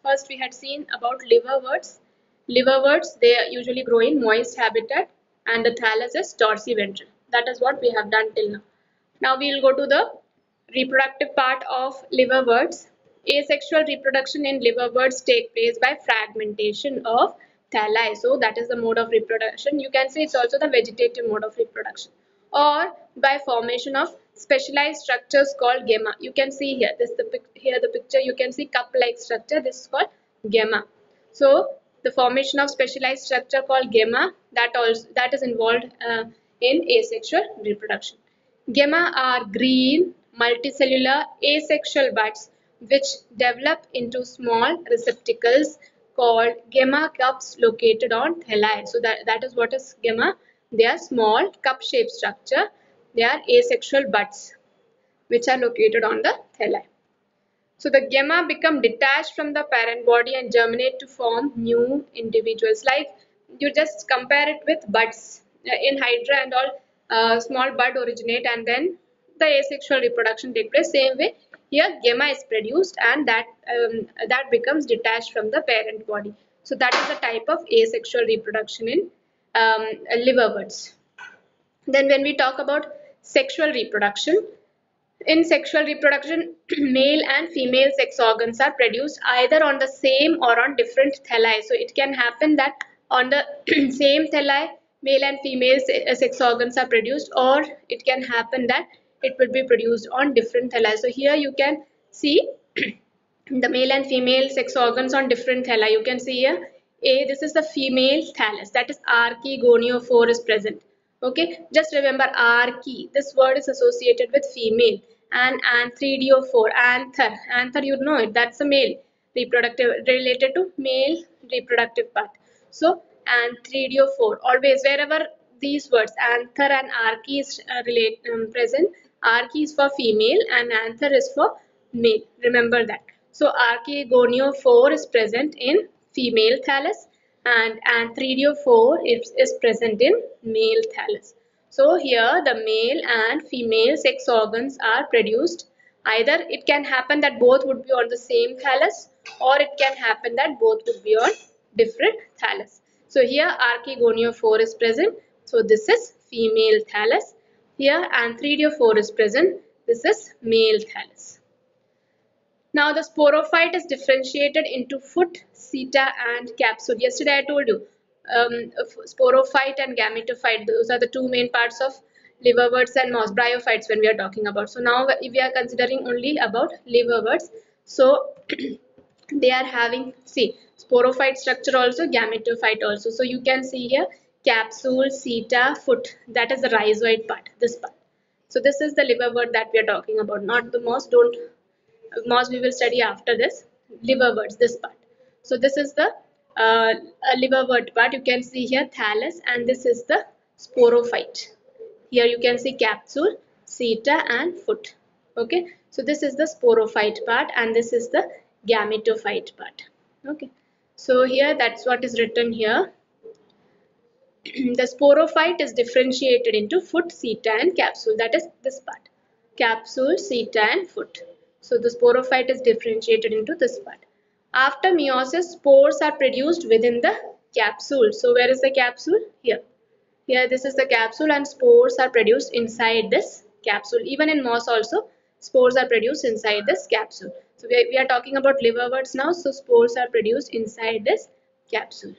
first we had seen about liverworts. Liverworts, they usually grow in moist habitat, and the thallus is dorsiventral. That is what we have done till now. Now we will go to the reproductive part of liverworts. Asexual reproduction in liverworts take place by fragmentation of thalli. So that is the mode of reproduction. You can say it's also the vegetative mode of reproduction, or by formation of specialized structures called gamma. You can see here the picture. You can see cup-like structure. This is called gamma. So the formation of specialized structure called gamma, that is involved in asexual reproduction. Gamma are green, multicellular, asexual buds which develop into small receptacles called gamma cups located on thalli. So that is what is gamma. They are small cup-shaped structure. They are asexual buds which are located on the thalli. So the gamma become detached from the parent body and germinate to form new individuals. Like you just compare it with buds in hydra and all. Small bud originate and then the asexual reproduction take place. Same way here gamma is produced and that becomes detached from the parent body. So that is the type of asexual reproduction in liverworts. Then when we talk about sexual reproduction, in sexual reproduction, male and female sex organs are produced either on the same or on different thalli. So it can happen that on the same thalli, male and female sex organs are produced, or it can happen that it will be produced on different thalli. So here you can see the male and female sex organs on different thalli. You can see here, this is the female thallus, that is archegoniophore is present. Okay, just remember arche. This word is associated with female, and anthridiophore, anther you know it. That's a male reproductive related to male reproductive part. So anthridiophore. Always wherever these words anther and arche is present, arche is for female and anther is for male. Remember that. So archegoniophore is present in female thallus and anthridiophore is present in male thallus. So here the male and female sex organs are produced. Either it can happen that both would be on the same thallus, or it can happen that both would be on different thallus. So here archegoniophore is present. So this is female thallus. Here anthridiophore is present. This is male thallus. Now the sporophyte is differentiated into foot, seta and capsule. Yesterday I told you sporophyte and gametophyte, those are the two main parts of liverworts and moss bryophytes when we are talking about. So now we are considering only about liverworts. So they are having, see, sporophyte structure also, gametophyte also. So you can see here capsule, seta, foot, that is the rhizoid part, this part. So this is the liverwort that we are talking about, not the moss. Don't moss we will study after this. Liverworts, this part. So this is the liverwort part. You can see here thallus, and this is the sporophyte. Here you can see capsule, seta and foot. Okay, so this is the sporophyte part and this is the gametophyte part. Okay, so here that's what is written here. The sporophyte is differentiated into foot, seta and capsule. That is this part. Capsule, seta and foot. So the sporophyte is differentiated into this part. After meiosis, spores are produced within the capsule. So where is the capsule? Here. Here this is the capsule and spores are produced inside this capsule. Even in moss also, spores are produced inside this capsule. So we are talking about liverworts now. So spores are produced inside this capsule.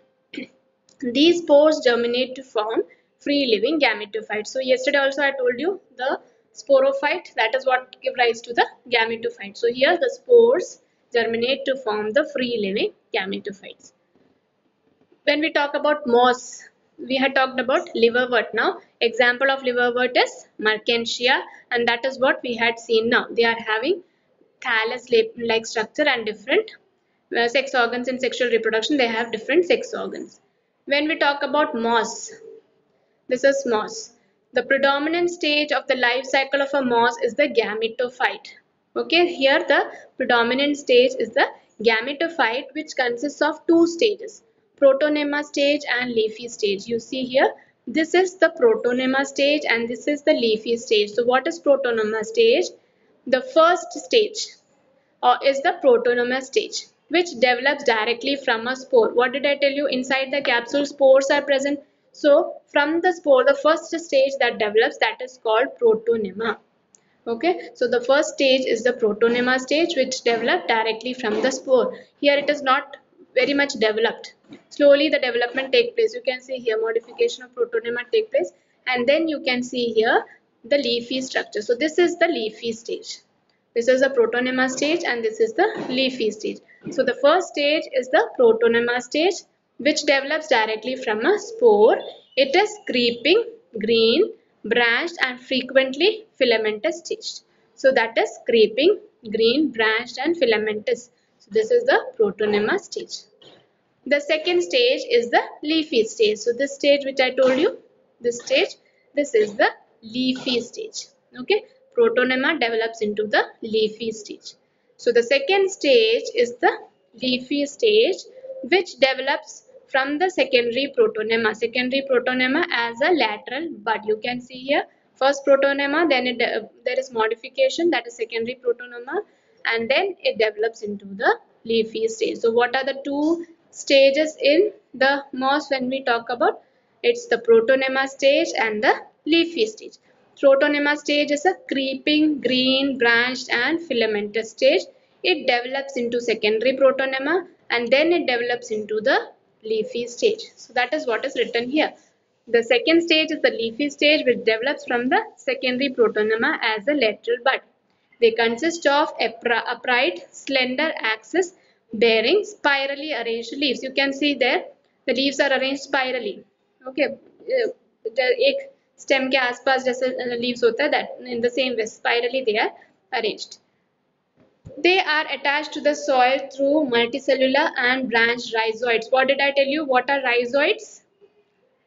These spores germinate to form free-living gametophytes. So yesterday also I told you the sporophyte, that is what give rise to the gametophyte. So here the spores germinate to form the free-living gametophytes. When we talk about moss, we had talked about liverwort. Now example of liverwort is Mertensia, and that is what we had seen now. They are having thallus-like structure and different sex organs. In sexual reproduction they have different sex organs. When we talk about moss, this is moss. The predominant stage of the life cycle of a moss is the gametophyte. Okay, here the predominant stage is the gametophyte, which consists of two stages, protonema stage and leafy stage. You see here, this is the protonema stage and this is the leafy stage. So what is protonema stage? The first stage is the protonema stage. which develops directly from a spore. What did I tell you? Inside the capsule, spores are present. So from the spore, the first stage that develops, that is called protonema. Okay, so the first stage is the protonema stage, which developed directly from the spore. Here it is not very much developed. Slowly the development take place. You can see here modification of protonema take place, and then you can see here the leafy structure. So this is the leafy stage. This is the protonema stage and this is the leafy stage. So the first stage is the protonema stage, which develops directly from a spore. It is creeping, green, branched and frequently filamentous stage. So that is creeping, green, branched and filamentous. So this is the protonema stage. The second stage is the leafy stage. So this stage which I told you, this stage, this is the leafy stage. Okay, protonema develops into the leafy stage. So the second stage is the leafy stage, which develops from the secondary protonema. Secondary protonema as a lateral bud. You can see here first protonema, then there is modification, that is secondary protonema, and then it develops into the leafy stage. So what are the two stages in the moss when we talk about? It's the protonema stage and the leafy stage. Protonema stage is a creeping, green, branched and filamentous stage. It develops into secondary protonema and then it develops into the leafy stage. So that is what is written here. The second stage is the leafy stage, which develops from the secondary protonema as a lateral bud. They consist of upright, slender axis bearing spirally arranged leaves. You can see there the leaves are arranged spirally. Okay, एक stem के आसपास जैसे leaves होता है, that in the same way spirally they are arranged. They are attached to the soil through multicellular and branched rhizoids. What did I tell you? What are rhizoids?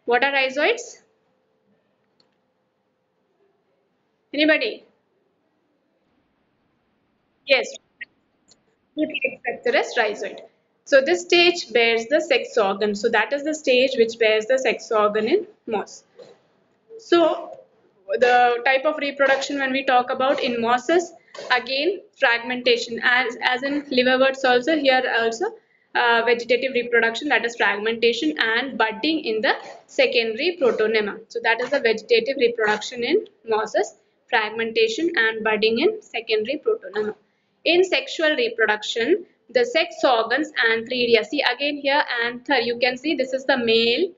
What are rhizoids? Anybody? Yes, root-like structure is rhizoid. So this stage bears the sex organ. So that is the stage which bears the sex organ in moss. So the type of reproduction when we talk about in mosses, again fragmentation, as in liverworts also, here also vegetative reproduction, that is fragmentation and budding in the secondary protonema. So that is the vegetative reproduction in mosses, fragmentation and budding in secondary protonema. In sexual reproduction, the sex organs antheridia. See again here anther, you can see this is the male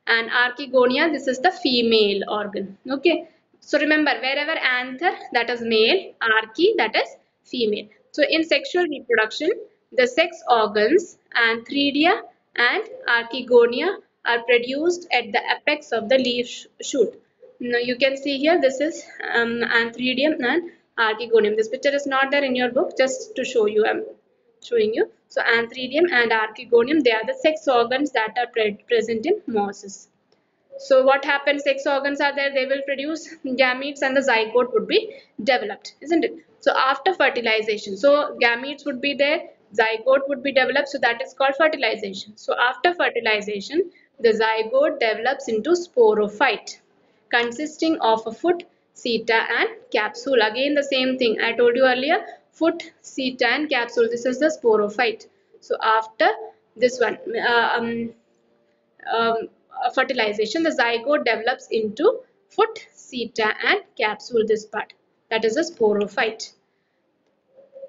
and archegonia, this is the female organ. Okay, so remember wherever anther, that is male, arche, that is female. So in sexual reproduction, the sex organs antheridia and archegonia are produced at the apex of the leaf shoot. Now you can see here this is antheridium and archegonium. This picture is not there in your book, just to show you I'm showing you. So antheridium and archegonium, they are the sex organs that are present in mosses. So what happens? Sex organs are there, they will produce gametes and the zygote would be developed, isn't it? So after fertilization, so gametes would be there, zygote would be developed, so that is called fertilization. So after fertilization, the zygote develops into sporophyte consisting of a foot, seta and capsule. Again the same thing I told you earlier, foot, seta and capsule. This is the sporophyte. So after this one, fertilization, the zygote develops into foot, seta and capsule, this part. That is a sporophyte.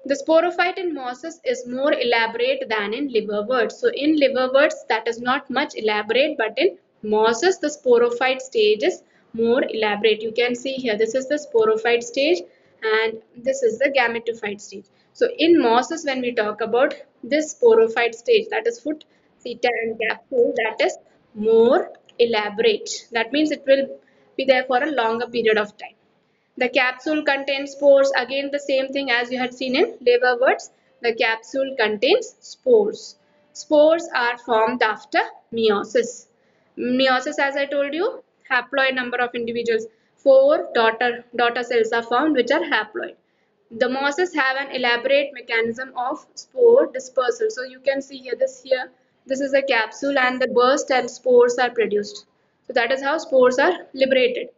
The sporophyte in mosses is more elaborate than in liverworts. So in liverworts that is not much elaborate, but in mosses the sporophyte stage is more elaborate. You can see here this is the sporophyte stage and this is the gametophyte stage. So in mosses when we talk about this sporophyte stage, that is foot, seta and capsule, that is more elaborate. That means it will be there for a longer period of time. The capsule contains spores. Again the same thing as you had seen in liverworts. The capsule contains spores. Spores are formed after meiosis. Meiosis, as I told you, haploid number of individuals. 4 daughter cells are formed which are haploid. The mosses have an elaborate mechanism of spore dispersal. So you can see here this is a capsule and the burst and spores are produced. So that is how spores are liberated.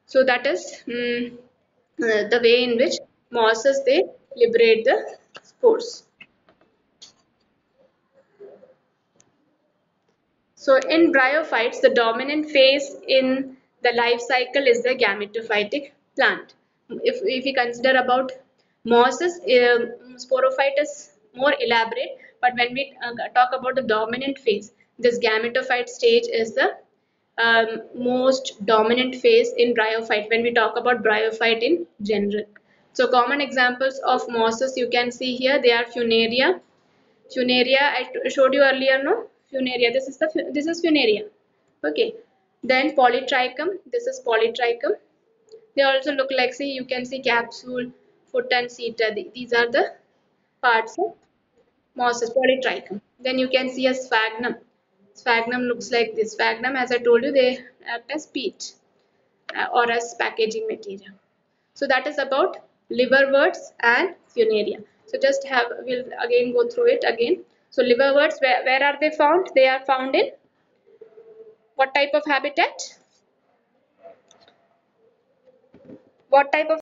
So that is the way in which mosses they liberate the spores. So in bryophytes, the dominant phase in the life cycle is the gametophytic plant. If we consider about mosses, sporophyte is more elaborate, but when we talk about the dominant phase, this gametophyte stage is the most dominant phase in bryophyte when we talk about bryophyte in general. So common examples of mosses you can see here, they are Funaria. Funaria, I showed you earlier, no? Funaria, this is Funaria. Okay. Then Polytrichum, this is Polytrichum. They also look like, see, you can see capsule, foot and seta. These are the parts of mosses, Polytrichum. Then you can see a sphagnum. Sphagnum looks like this. Sphagnum, as I told you, they act as peat or as packaging material. So that is about liverworts and Funaria. So just have, we'll again go through it again. So liverworts, where are they found? They are found in what type of habitat? What type of